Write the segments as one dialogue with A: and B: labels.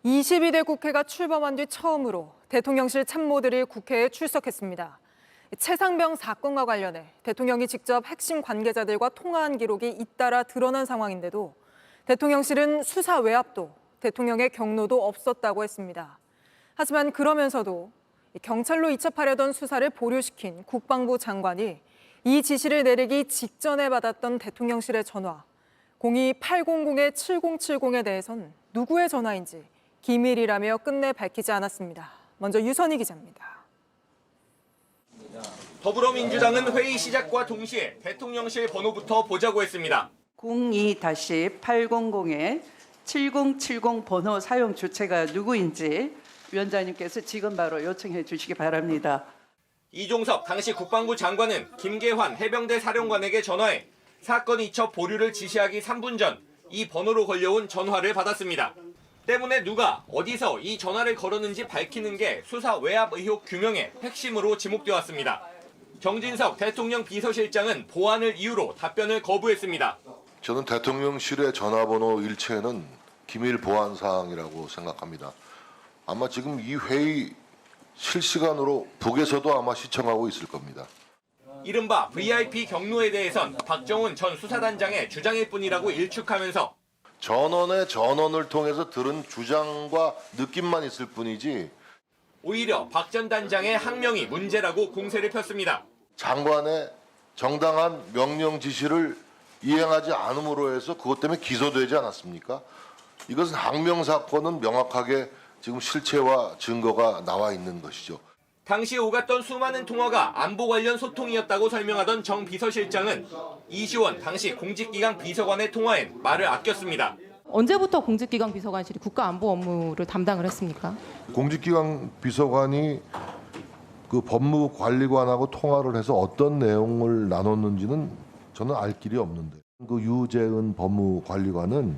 A: 22대 국회가 출범한 뒤 처음으로 대통령실 참모들이 국회에 출석했습니다. 최상병 사건과 관련해 대통령이 직접 핵심 관계자들과 통화한 기록이 잇따라 드러난 상황인데도 대통령실은 수사 외압도 대통령의 경로도 없었다고 했습니다. 하지만 그러면서도 경찰로 이첩하려던 수사를 보류시킨 국방부 장관이 이 지시를 내리기 직전에 받았던 대통령실의 전화 02800-7070에 대해선 누구의 전화인지 기밀이라며 끝내 밝히지 않았습니다. 먼저 유선희 기자입니다.
B: 더불어민주당은 회의 시작과 동시에 대통령실 번호부터 보자고 했습니다.
C: 02-800-7070 번호 사용 주체가 누구인지 위원장님께서 지금 바로 요청해 주시기 바랍니다.
B: 이종섭 당시 국방부 장관은 김계환 해병대 사령관에게 전화해 사건 이첩 보류를 지시하기 3분 전 이 번호로 걸려온 전화를 받았습니다. 때문에 누가 어디서 이 전화를 걸었는지 밝히는 게 수사 외압 의혹 규명의 핵심으로 지목되어 왔습니다. 정진석 대통령 비서실장은 보안을 이유로 답변을 거부했습니다.
D: 저는 대통령실의 전화번호 일체는 기밀 보안 사항이라고 생각합니다. 아마 지금 이 회의 실시간으로 북에서도 아마 시청하고 있을 겁니다.
B: 이른바 VIP 경로에 대해선 박정훈 전 수사단장의 주장일 뿐이라고 일축하면서
D: 전원의 전원을 통해서 들은 주장과 느낌만 있을 뿐이지
B: 오히려 박 전 단장의 항명이 문제라고 공세를 폈습니다.
D: 장관의 정당한 명령 지시를 이행하지 않음으로 해서 그것 때문에 기소되지 않았습니까? 이것은 항명 사건은 명확하게 지금 실체와 증거가 나와 있는 것이죠.
B: 당시 오갔던 수많은 통화가 안보 관련 소통이었다고 설명하던 정 비서실장은 이시원 당시 공직기강 비서관의 통화엔 말을 아꼈습니다.
E: 언제부터 공직기강 비서관실이 국가안보 업무를 담당을 했습니까?
D: 공직기강 비서관이 그 법무관리관하고 통화를 해서 어떤 내용을 나눴는지는 저는 알 길이 없는데 그 유재은 법무관리관은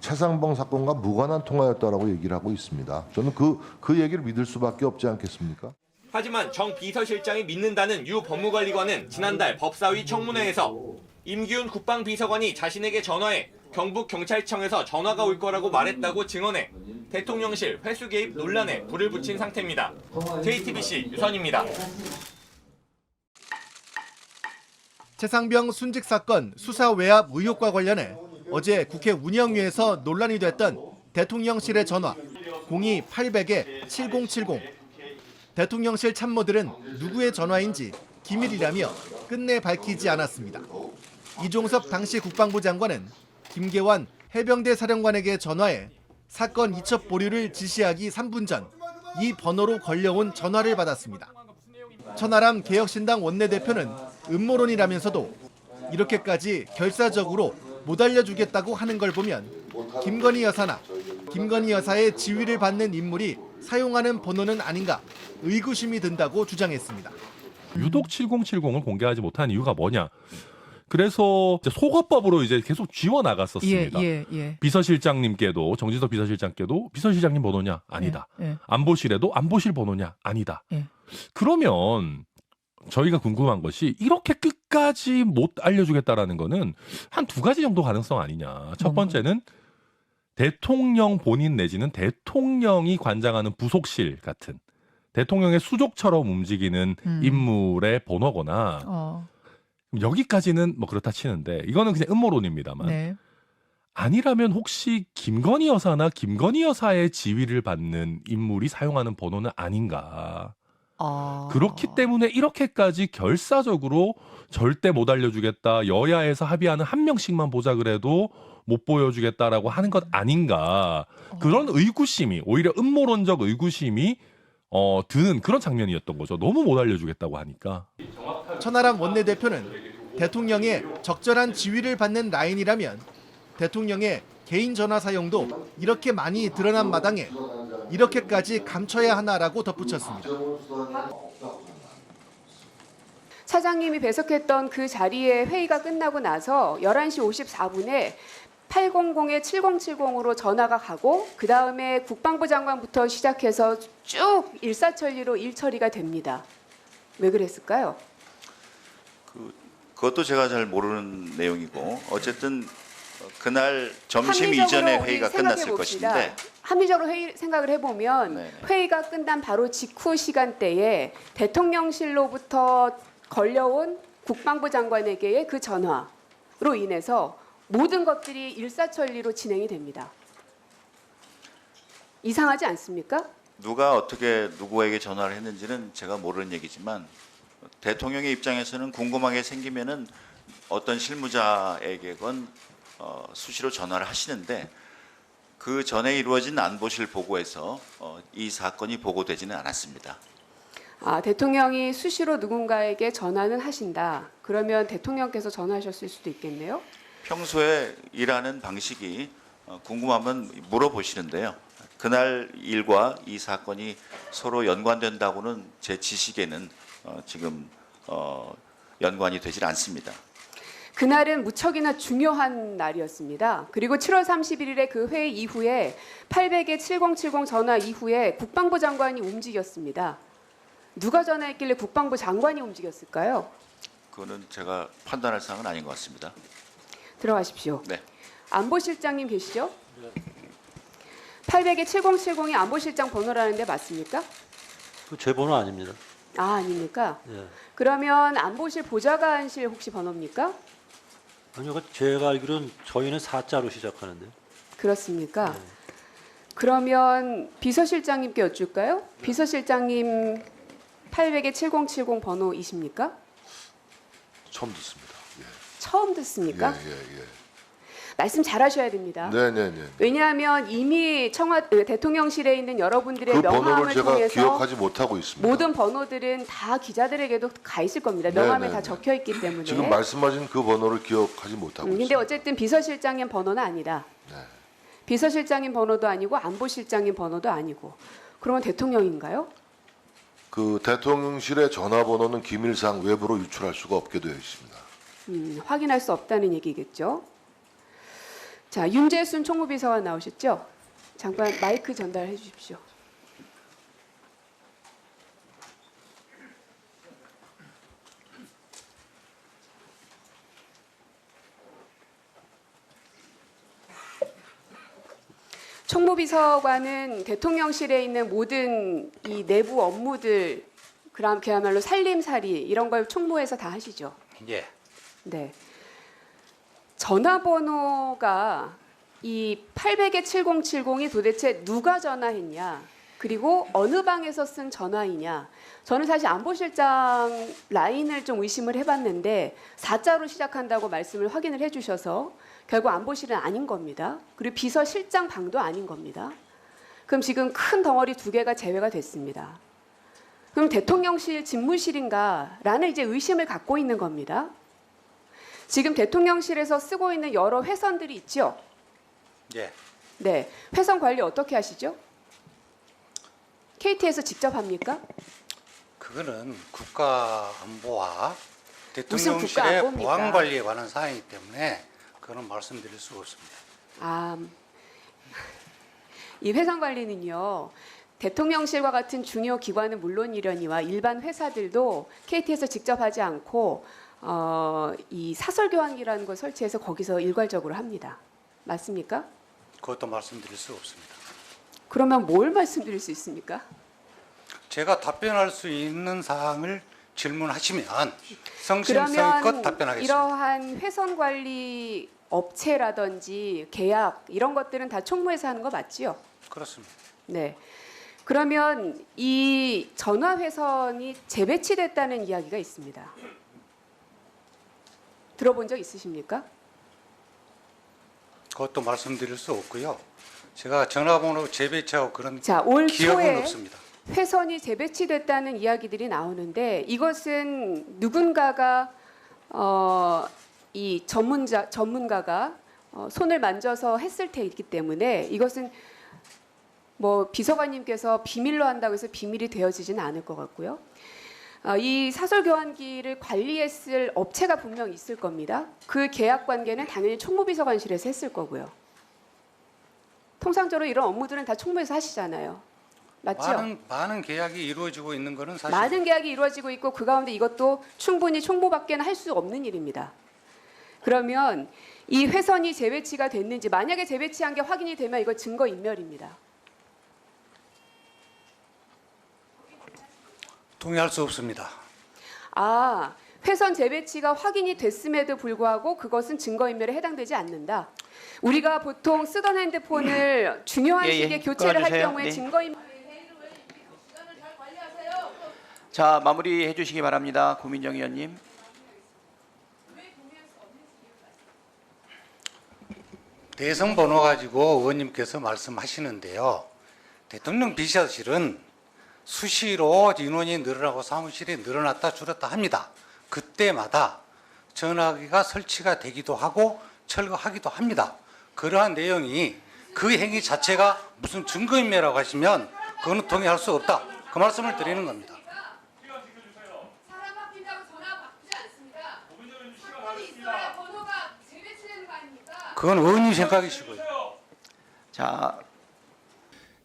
D: 최상병 사건과 무관한 통화였다라고 얘기를 하고 있습니다. 저는 그 얘기를 믿을 수밖에 없지 않겠습니까?
B: 하지만 정 비서실장이 믿는다는 유 법무관리관은 지난달 법사위 청문회에서 임기훈 국방비서관이 자신에게 전화해 경북경찰청에서 전화가 올 거라고 말했다고 증언해 대통령실 회수 개입 논란에 불을 붙인 상태입니다. JTBC 유선입니다.
F: 최상병 순직 사건 수사 외압 의혹과 관련해 어제 국회 운영위에서 논란이 됐던 대통령실의 전화 02-800-7070. 대통령실 참모들은 누구의 전화인지 기밀이라며 끝내 밝히지 않았습니다. 이종섭 당시 국방부 장관은 김계환 해병대 사령관에게 전화해 사건 이첩 보류를 지시하기 3분 전 이 번호로 걸려온 전화를 받았습니다. 천하람 개혁신당 원내대표는 음모론이라면서도 이렇게까지 결사적으로 못 알려주겠다고 하는 걸 보면 김건희 여사나 김건희 여사의 지위를 받는 인물이 사용하는 번호는 아닌가 의구심이 든다고 주장했습니다.
G: 유독 7070을 공개하지 못한 이유가 뭐냐? 그래서 이제 속어법으로 이제 계속 쥐어 나갔었습니다. 비서실장님께도 정진석 비서실장께도 비서실장님 번호냐? 아니다. 안보실에도 안보실 번호냐? 아니다. 그러면 저희가 궁금한 것이 이렇게 끝까지 못 알려주겠다라는 거는 한 두 가지 정도 가능성 아니냐. 첫 번째는 대통령 본인 내지는 대통령이 관장하는 부속실 같은 대통령의 수족처럼 움직이는 인물의 번호거나 여기까지는 뭐 그렇다 치는데 이거는 그냥 음모론입니다만 아니라면 혹시 김건희 여사나 김건희 여사의 지위를 받는 인물이 사용하는 번호는 아닌가. 그렇기 때문에 이렇게까지 결사적으로 절대 못 알려주겠다. 여야에서 합의하는 한 명씩만 보자 그래도 못 보여주겠다라고 하는 것 아닌가. 그런 의구심이 오히려 음모론적 의구심이 드는 그런 장면이었던 거죠. 너무 못 알려주겠다고 하니까.
F: 천하람 원내대표는 대통령의 적절한 지위를 받는 라인이라면 대통령의 개인 전화 사용도 이렇게 많이 드러난 마당에 이렇게까지 감춰야 하나라고 덧붙였습니다.
H: 차장님이 배석했던 그 자리에 회의가 끝나고 나서 11시 54분에 800-7070으로 전화가 가고 그 다음에 국방부 장관부터 시작해서 쭉 일사천리로 일처리가 됩니다. 왜 그랬을까요?
I: 그것도 제가 잘 모르는 내용이고 어쨌든 그날 점심
H: 합리적으로
I: 이전에
H: 우리
I: 회의가
H: 생각해
I: 끝났을
H: 봅시다.
I: 것인데
H: 합리적으로 생각을 해보면
I: 네네.
H: 회의가 끝난 바로 직후 시간대에 대통령실로부터 걸려온 국방부 장관에게의 그 전화로 인해서 모든 것들이 일사천리로 진행이 됩니다. 이상하지 않습니까?
I: 누가 어떻게 누구에게 전화를 했는지는 제가 모르는 얘기지만 대통령의 입장에서는 궁금한 게 생기면은 어떤 실무자에게건 수시로 전화를 하시는데 그 전에 이루어진 안보실 보고에서 이 사건이 보고되지는 않았습니다.
H: 대통령이 수시로 누군가에게 전화는 하신다. 그러면 대통령께서 전화하셨을 수도 있겠네요.
I: 평소에 일하는 방식이 궁금하면 물어보시는데요. 그날 일과 이 사건이 서로 연관된다고는 제 지식에는 지금 연관이 되질 않습니다.
H: 그날은 무척이나 중요한 날이었습니다. 그리고 7월 31일에 그 회의 이후에 800에 7070 전화 이후에 국방부 장관이 움직였습니다. 누가 전화했길래 국방부 장관이 움직였을까요?
I: 그거는 제가 판단할 사항은 아닌 것 같습니다.
H: 들어가십시오.
I: 네.
H: 안보실장님 계시죠? 800에 7070이 안보실장 번호라는데 맞습니까?
J: 제 번호 아닙니다.
H: 아닙니까?
J: 예.
H: 그러면 안보실 보좌관실 혹시 번호입니까?
J: 아니요, 제가 알기로는 저희는 4자로 시작하는데요.
H: 그렇습니까? 그러면 비서실장님께 여쭐까요? 비서실장님 800에 7070 번호이십니까?
D: 처음 듣습니다.
H: 처음 듣습니까?
D: 예.
H: 말씀 잘하셔야 됩니다.
D: 네네네.
H: 왜냐하면 이미 대통령실에 있는 여러분들의
D: 그 번호를
H: 명함을
D: 제가
H: 통해서
D: 기억하지 못하고 있습니다.
H: 모든 번호들은 다 기자들에게도 가 있을 겁니다. 명함에
D: 네네네.
H: 다 적혀 있기 때문에.
D: 지금 말씀하신 그 번호를 기억하지 못하고
H: 근데
D: 있습니다.
H: 어쨌든 비서실장님 번호는 아니다.
D: 네.
H: 비서실장님 번호도 아니고 안보실장님 번호도 아니고. 그러면 대통령인가요?
D: 그 대통령실의 전화번호는 기밀상 외부로 유출할 수가 없게 되어 있습니다.
H: 확인할 수 없다는 얘기겠죠. 자, 윤재순 총무비서관 나오셨죠? 잠깐 마이크 전달해 주십시오. 총무비서관은 대통령실에 있는 모든 이 내부 업무들, 그야말로 살림살이 이런 걸 총무에서 다 하시죠?
J: 예.
H: 네. 전화번호가 이 800에 7070이 도대체 누가 전화했냐, 그리고 어느 방에서 쓴 전화이냐. 저는 사실 안보실장 라인을 좀 의심을 해봤는데 4자로 시작한다고 말씀을 확인을 해주셔서 결국 안보실은 아닌 겁니다. 그리고 비서실장 방도 아닌 겁니다. 그럼 지금 큰 덩어리 2개가 제외가 됐습니다. 그럼 대통령실 집무실인가라는 이제 의심을 갖고 있는 겁니다. 지금 대통령실에서 쓰고 있는 여러 회선들이 있죠?
J: 예.
H: 네. 회선 관리 어떻게 하시죠? KT에서 직접 합니까?
K: 그거는 국가안보와
H: 무슨
K: 대통령실의
H: 국가안보입니까?
K: 보안 관리에 관한 사항이기 때문에 그거는 말씀드릴 수가 없습니다.
H: 이 회선 관리는요. 대통령실과 같은 중요 기관은 물론이려니와 일반 회사들도 KT에서 직접 하지 않고 이 사설교환기라는 걸 설치해서 거기서 일괄적으로 합니다. 맞습니까?
K: 그것도 말씀드릴 수가 없습니다.
H: 그러면 뭘 말씀드릴 수 있습니까?
K: 제가 답변할 수 있는 사항을 질문하시면 성심성의껏
H: 그러면
K: 답변하겠습니다.
H: 이러한 회선 관리 업체라든지 계약 이런 것들은 다 총무에서 하는 거 맞지요?
K: 그렇습니다.
H: 네. 그러면 이 전화 회선이 재배치됐다는 이야기가 있습니다. 들어본 적 있으십니까?
K: 그것도 말씀드릴 수 없고요. 제가 전화번호 재배치하고 그런
H: 자, 올
K: 기억은
H: 초에
K: 없습니다.
H: 회선이 재배치됐다는 이야기들이 나오는데 이것은 누군가가 이 전문가가 손을 만져서 했을 테이기 때문에 이것은 뭐 비서관님께서 비밀로 한다고 해서 비밀이 되어지지는 않을 것 같고요. 이 사설 교환기를 관리했을 업체가 분명 있을 겁니다. 그 계약 관계는 당연히 총무비서관실에서 했을 거고요. 통상적으로 이런 업무들은 다 총무에서 하시잖아요. 맞죠?
K: 많은 계약이 이루어지고 있는 것은 사실
H: 많은 계약이 이루어지고 있고 그 가운데 이것도 충분히 총무밖에는 할 수 없는 일입니다. 그러면 이 회선이 재배치가 됐는지, 만약에 재배치한 게 확인이 되면 이거 증거인멸입니다.
K: 동의할 수 없습니다.
H: 아, 회선 재배치가 확인이 됐음에도 불구하고 그것은 증거인멸에 해당되지 않는다. 우리가 보통 쓰던 핸드폰을 중요한 시기에 교체를 할 경우에 증거인멸.
L: 자, 마무리해 주시기 바랍니다. 고민정 의원님.
K: 대선 번호 가지고 의원님께서 말씀하시는데요. 대통령 비서실은 수시로 인원이 늘어나고 사무실이 늘어났다 줄었다 합니다. 그때마다 전화기가 설치가 되기도 하고 철거하기도 합니다. 그러한 내용이 그 행위 자체가 무슨 증거인멸이라고 하시면 그거는 동의할 수 없다. 그 말씀을 드리는 겁니다.
H: 사람 바뀐다고 전화 바꾸지 않습니다. 사건이 있어야 번호가 재배치되는 거 아닙니까?
K: 그건 의원님 생각이시고요.
L: 자,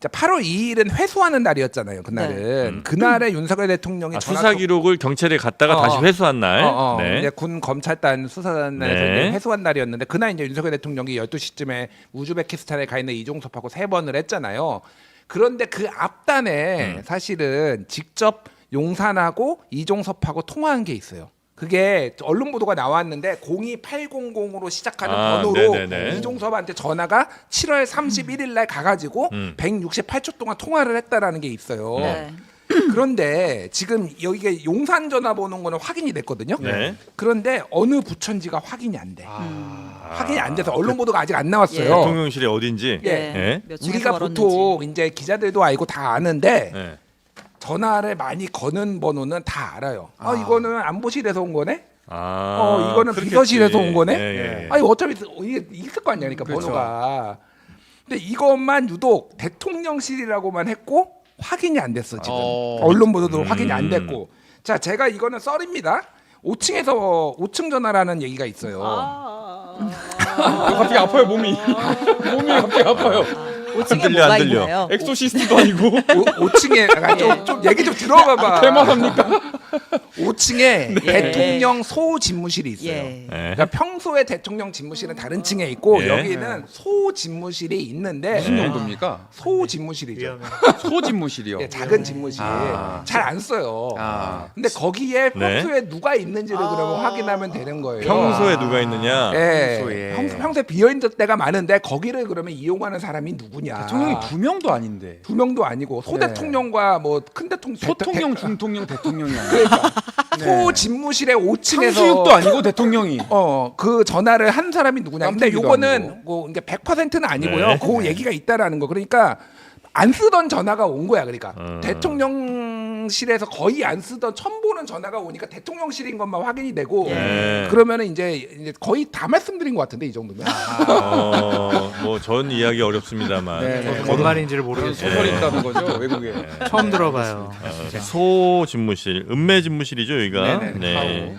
M: 8월 2일은 회수하는 날이었잖아요. 그날은 그날에 윤석열 대통령이
N: 수사 기록을 경찰에 갔다가 다시 회수한 날. 네.
M: 이제 군 검찰단 수사단에서 이제 회수한 날이었는데 그날 이제 윤석열 대통령이 12시쯤에 우즈베키스탄에 가 있는 이종섭하고 3번을 했잖아요. 그런데 그 앞단에 사실은 직접 용산하고 이종섭하고 통화한 게 있어요. 그게 언론 보도가 나왔는데 02800으로 시작하는 번호로 이종섭한테 전화가 7월 31일 날 가가지고 168초 동안 통화를 했다라는 게 있어요. 그런데 지금 여기가 용산 전화번호인 거는 확인이 됐거든요. 그런데 어느 부처인지가 확인이 안 돼. 확인이 안 돼서 언론 보도가 아직 안 나왔어요.
N: 대통령실이 어딘지.
M: 우리가 보통 이제 기자들도 알고 다 아는데 전화를 많이 거는 번호는 다 알아요. 이거는 안보실에서 온 거네. 이거는 비서실에서 온 거네. 아니 어차피 이게 있을 거 아니야, 그러니까 번호가. 근데 이것만 유독 대통령실이라고만 했고 확인이 안 됐어 지금. 언론 보도도 확인이 안 됐고. 자, 제가 이거는 썰입니다. 5층 전화라는 얘기가 있어요.
N: 갑자기 아파요 몸이. 몸이 갑자기 아파요.
O: 5층에 뭐가 있나요?
N: 엑소시스트도 아니고.
M: 5층에 좀 얘기 좀 들어봐봐.
N: 대만합니까?
M: 5층에 대통령 소 집무실이 있어요. 그러니까 평소에 대통령 집무실은 다른 층에 있고 여기는 소 집무실이 있는데
N: 무슨 용도입니까?
M: 소 집무실이죠.
N: 소 집무실이요.
M: 작은 집무실. 잘 안 써요. 근데 거기에 평소에 누가 있는지를 그러면 확인하면 되는 거예요.
N: 평소에 누가 있느냐?
M: 평소에 비어 있는 때가 많은데 거기를 그러면 이용하는 사람이 누구냐?
N: 대통령이 2명도 아닌데.
M: 2명도 아니고 소 대통령과 뭐 큰 대통령,
N: 소통령, 중통령, 대통령이 아니야.
M: 그러니까 소 집무실의 5층에서
N: 상수육도 아니고 대통령이.
M: 그 전화를 한 사람이 누구냐? 근데
N: 깜빡이도
M: 요거는
N: 아니고.
M: 뭐 이게 100%는 아니고요. 그 얘기가 있다라는 거. 그러니까 안 쓰던 전화가 온 거야. 그러니까 대통령실에서 거의 안 쓰던 처음 보는 전화가 오니까 대통령실인 것만 확인이 되고 그러면은 이제 거의 다 말씀드린 것 같은데 이 정도면.
N: 뭐 전 이야기 어렵습니다만.
P: 뭔 말인지를 모르겠어요.
N: 소설이 있다는 거죠 외국에.
P: 처음 들어봐요.
N: 소 집무실, 읍내 집무실이죠 여기가.
M: 네네.
N: 네.